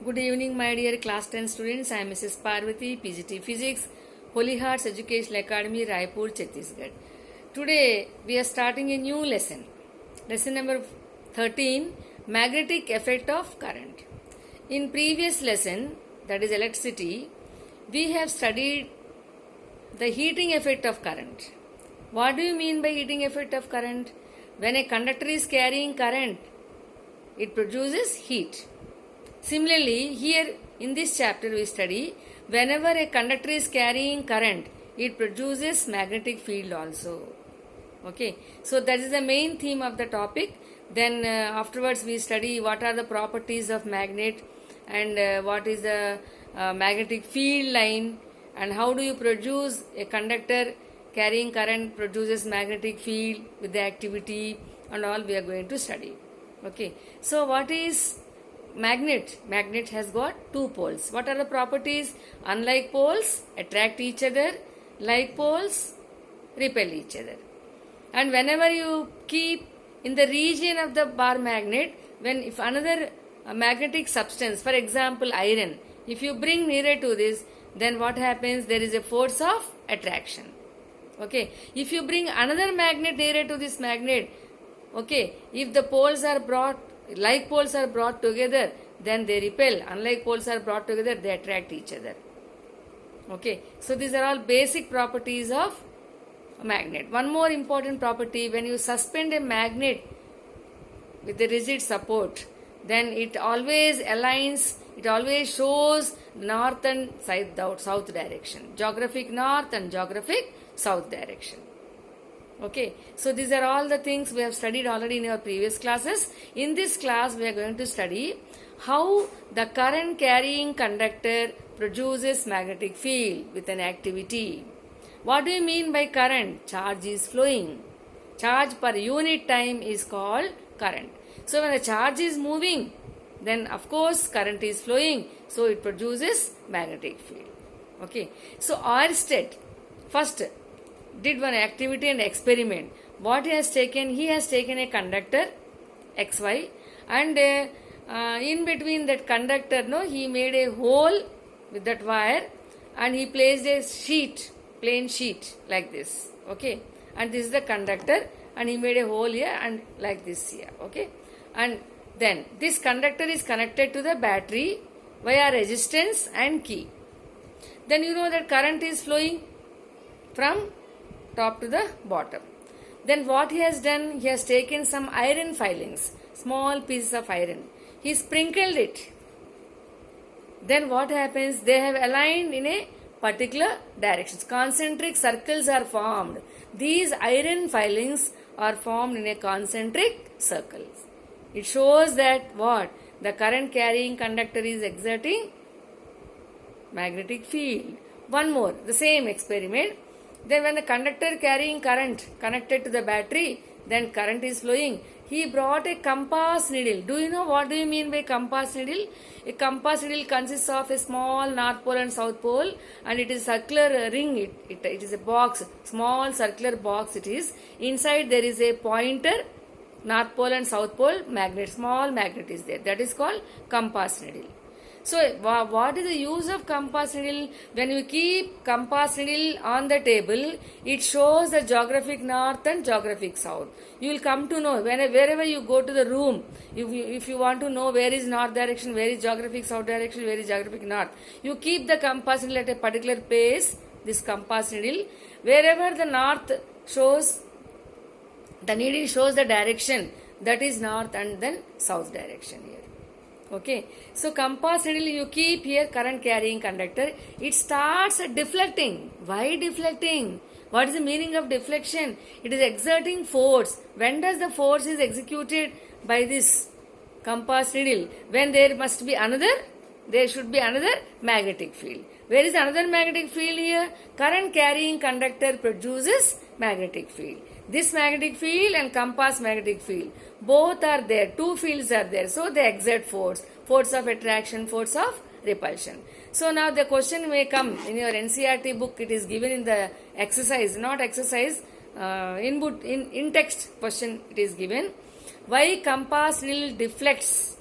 Good evening, my dear class 10 students. I am Mrs. Parvati, PGT Physics, Holy Hearts Educational Academy, Raipur, Chhattisgarh. Today, we are starting a new lesson. Lesson number 13, Magnetic Effect of Current. In previous lesson, that is electricity, we have studied the heating effect of current. What do you mean by heating effect of current? When a conductor is carrying current, it produces heat. Similarly, here in this chapter we study whenever a conductor is carrying current, it produces magnetic field also. Okay, so that is the main theme of the topic. Then afterwards we study what are the properties of magnet and what is the magnetic field line and how do you produce a conductor carrying current produces magnetic field with the activity and all we are going to study. Okay, so what is magnet? Magnet has got two poles. What are the properties? Unlike poles attract each other, like poles repel each other. And whenever you keep in the region of the bar magnet, when if another magnetic substance, for example iron, if you bring nearer to this, then what happens? There is a force of attraction. Okay, if you bring another magnet nearer to this magnet, okay, if the poles are brought, like poles are brought together, then they repel. Unlike poles are brought together, they attract each other. Okay, so these are all basic properties of a magnet. One more important property, when you suspend a magnet with a rigid support, then it always aligns, it always shows north and south direction. Geographic north and geographic south direction. Okay, so these are all the things we have studied already in our previous classes. In this class, we are going to study how the current carrying conductor produces magnetic field with an activity. What do you mean by current? Charge is flowing. Charge per unit time is called current. So when the charge is moving, then of course current is flowing. So it produces magnetic field. Okay, so Oersted first did one activity and experiment. What he has taken a conductor XY and in between that conductor, he made a hole with that wire and he placed a plain sheet like this. Okay, and this is the conductor and he made a hole here and like this here. Okay, and then this conductor is connected to the battery via resistance and key. Then you know that current is flowing from top to the bottom. Then what he has done, he has taken some iron filings, small pieces of iron. He sprinkled it. Then what happens? They have aligned in a particular direction. Concentric circles are formed. These iron filings are formed in a concentric circle. It shows that what? The current carrying conductor is exerting magnetic field. One more, the same experiment. Then when the conductor carrying current connected to the battery, then current is flowing. He brought a compass needle. Do you know what do you mean by compass needle? A compass needle consists of a small north pole and south pole and it is a circular ring. It is a box, small circular box it is. Inside there is a pointer, north pole and south pole magnet, small magnet is there. That is called compass needle. So, what is the use of compass needle? When you keep compass needle on the table, it shows the geographic north and geographic south. You will come to know wherever you go to the room, if you want to know where is north direction, where is geographic south direction, where is geographic north, you keep the compass needle at a particular place, this compass needle. Wherever the north shows, the needle shows the direction, that is north and then south direction here. Okay, so compass needle you keep here, current carrying conductor, it starts deflecting. Why deflecting? What is the meaning of deflection? It is exerting force. When does the force is executed by this compass needle? When there should be another magnetic field. Where is another magnetic field here? Current carrying conductor produces magnetic field. This magnetic field and compass magnetic field, both are there. Two fields are there. So they exert force. Force of attraction, force of repulsion. So now the question may come in your NCERT book. It is given in the exercise, not exercise, in text question it is given. Why compass needle deflects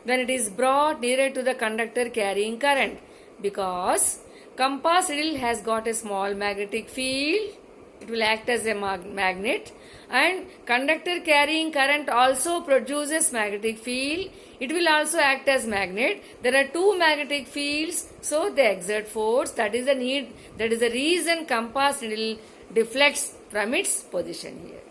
when it is brought nearer to the conductor carrying current, because compass needle has got a small magnetic field. It will act as a magnet, and conductor carrying current also produces magnetic field. It will also act as magnet. There are two magnetic fields, so they exert force. That is the need. That is the reason compass needle deflects from its position here.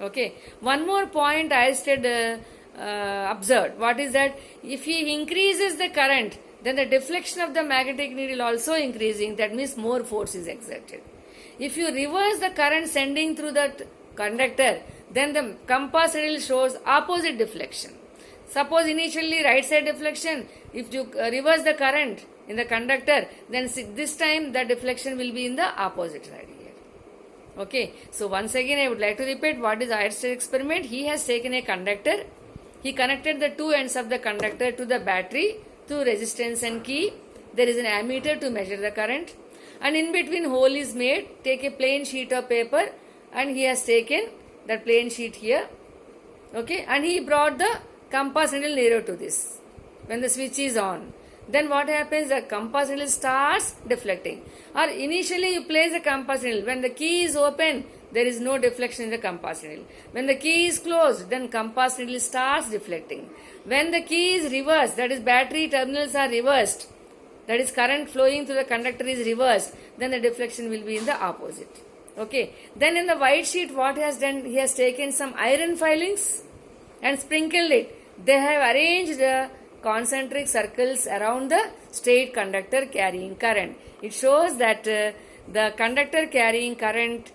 Okay. One more point I observed. What is that? If he increases the current, then the deflection of the magnetic needle also increasing. That means more force is exerted. If you reverse the current sending through that conductor, then the compass needle shows opposite deflection. Suppose initially right side deflection, if you reverse the current in the conductor, then this time the deflection will be in the opposite side here. Okay, so once again I would like to repeat what is Oersted experiment. He has taken a conductor, he connected the two ends of the conductor to the battery through resistance and key. There is an ammeter to measure the current, and in between hole is made. Take a plain sheet of paper, and he has taken that plain sheet here. Okay, and he brought the compass needle nearer to this. When the switch is on, then what happens? The compass needle starts deflecting. Or initially you place the compass needle. When the key is open, there is no deflection in the compass needle. When the key is closed, then compass needle starts deflecting. When the key is reversed, that is battery terminals are reversed, that is current flowing through the conductor is reversed, then the deflection will be in the opposite. Okay. Then in the white sheet, what he has done? He has taken some iron filings and sprinkled it. They have arranged the concentric circles around the straight conductor carrying current. It shows that the conductor carrying current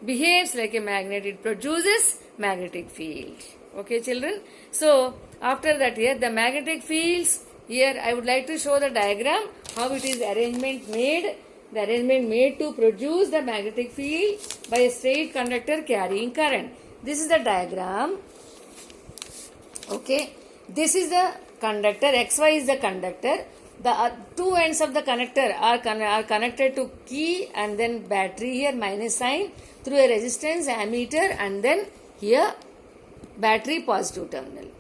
behaves like a magnet. It produces magnetic field. Okay, children. So after that here, the magnetic fields, here I would like to show the diagram how it is arrangement made. The arrangement made to produce the magnetic field by a straight conductor carrying current. This is the diagram. Okay, this is the conductor, XY is the conductor. The two ends of the connector are connected to key and then battery here minus sign through a resistance ammeter, and then here battery positive terminal.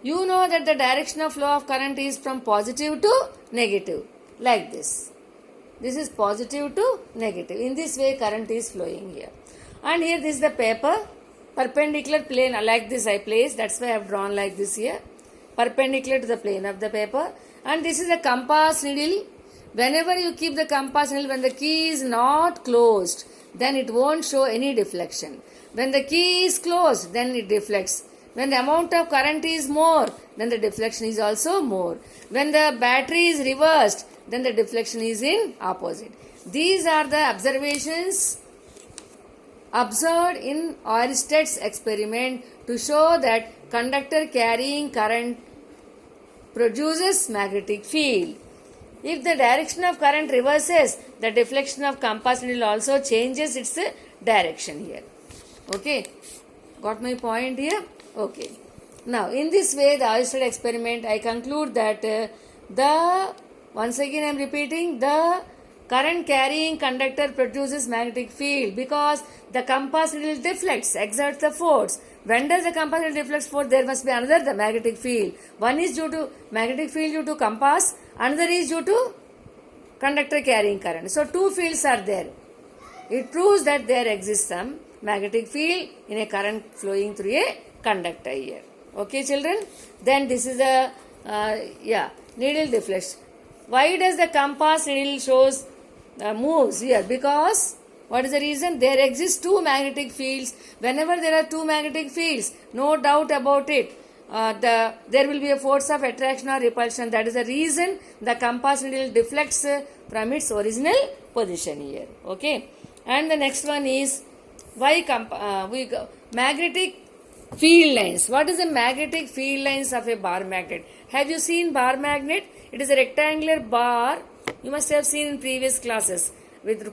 You know that the direction of flow of current is from positive to negative, like this. This is positive to negative. In this way current is flowing here. And here this is the paper, perpendicular plane, like this I placed, that's why I have drawn like this here, perpendicular to the plane of the paper. And this is a compass needle. Whenever you keep the compass needle, when the key is not closed, then it won't show any deflection. When the key is closed, then it deflects. When the amount of current is more, then the deflection is also more. When the battery is reversed, then the deflection is in opposite. These are the observations observed in Oersted's experiment to show that conductor carrying current produces magnetic field. If the direction of current reverses, the deflection of compass needle also changes its direction here. Okay, got my point here? Okay. Now, in this way, the Oersted experiment, I conclude that once again I am repeating, the current carrying conductor produces magnetic field because the compass needle deflects, exerts the force. When does the compass needle deflects force? There must be another, the magnetic field. One is due to magnetic field due to compass, another is due to conductor carrying current. So, two fields are there. It proves that there exists some magnetic field in a current flowing through a conductor here. Okay, children? Then this is a needle deflects. Why does the compass needle shows moves here? Because what is the reason? There exist two magnetic fields. Whenever there are two magnetic fields, no doubt about it, there will be a force of attraction or repulsion. That is the reason the compass needle deflects from its original position here. Okay, and the next one is why magnetic field lines. What is the magnetic field lines of a bar magnet? Have you seen bar magnet? It is a rectangular bar. You must have seen in previous classes,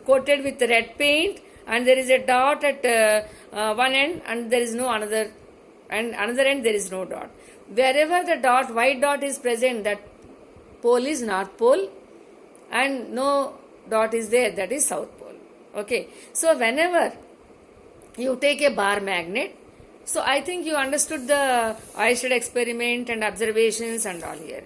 coated with red paint, and there is a dot at one end, and there is no another, and another end there is no dot. Wherever the dot, white dot is present, that pole is north pole, and no dot is there, that is south pole. Okay, so whenever you take a bar magnet, So I think you understood the Oersted experiment and observations and all here.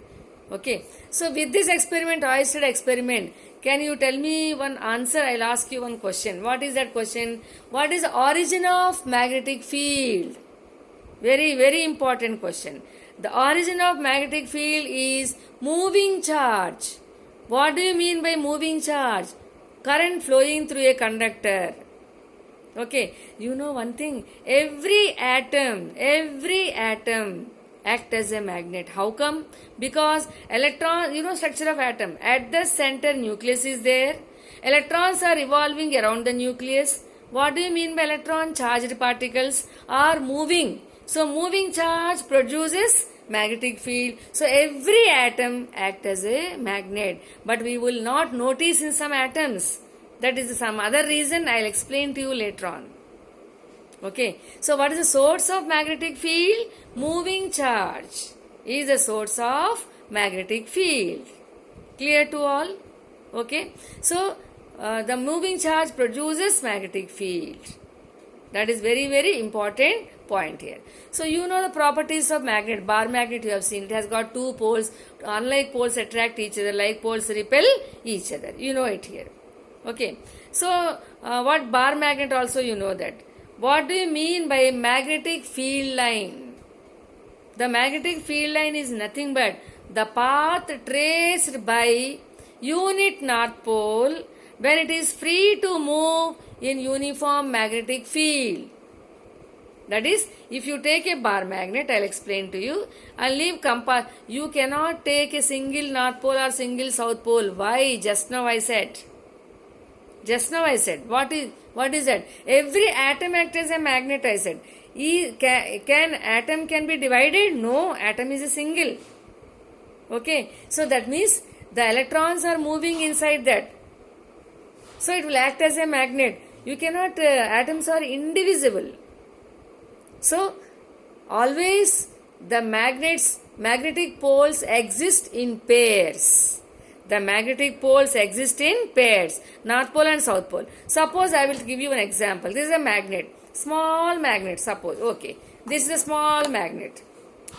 Okay. So with this experiment, Oersted experiment, can you tell me one answer? I'll ask you one question. What is that question? What is the origin of magnetic field? Very, very important question. The origin of magnetic field is moving charge. What do you mean by moving charge? Current flowing through a conductor. Okay, you know one thing, every atom act as a magnet. How come? Because electron, structure of atom, at the center nucleus is there. Electrons are revolving around the nucleus. What do you mean by electron? Charged particles are moving. So moving charge produces magnetic field. So every atom act as a magnet, but we will not notice in some atoms. That is some other reason I'll explain to you later on. Okay. So what is the source of magnetic field? Moving charge is the source of magnetic field. Clear to all? Okay. So the moving charge produces magnetic field. That is very, very important point here. So you know the properties of magnet. Bar magnet you have seen. It has got two poles. Unlike poles attract each other, like poles repel each other. You know it here. Okay. So what bar magnet also you know that. What do you mean by magnetic field line? The magnetic field line is nothing but the path traced by unit north pole when it is free to move in uniform magnetic field. That is, if you take a bar magnet, I'll explain to you, and leave compass, you cannot take a single north pole or single south pole. Why? Just now I said. What is that? Every atom acts as a magnet, I said. Can atom be divided? No, atom is a single. Okay, so that means the electrons are moving inside that. So it will act as a magnet. You cannot, atoms are indivisible. So always the magnetic poles exist in pairs. The magnetic poles exist in pairs, north pole and south pole. Suppose I will give you an example. This is a magnet, small magnet, suppose. Okay, this is a small magnet.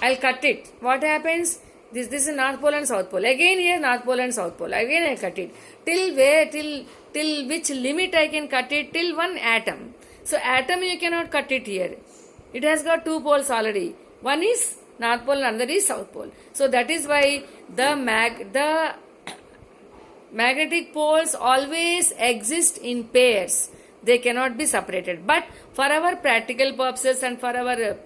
I'll cut it. What happens? This is north pole and south pole. Again here north pole and south pole. Again I cut it. Till where? Till which limit I can cut it? Till one atom. So atom you cannot cut it here. It has got two poles already. One is north pole and another is south pole. So that is why the magnetic poles always exist in pairs. They cannot be separated. But for our practical purposes and for our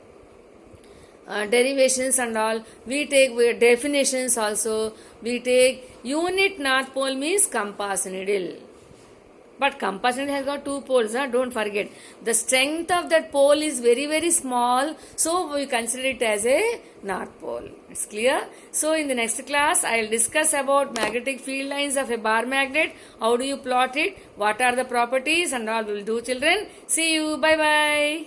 derivations and all, we take definitions also. We take unit north pole means compass needle. But compass needle has got two poles, don't forget. The strength of that pole is very, very small, so we consider it as a north pole. It's clear? So in the next class, I will discuss about magnetic field lines of a bar magnet. How do you plot it? What are the properties and all we will do, children. See you. Bye-bye.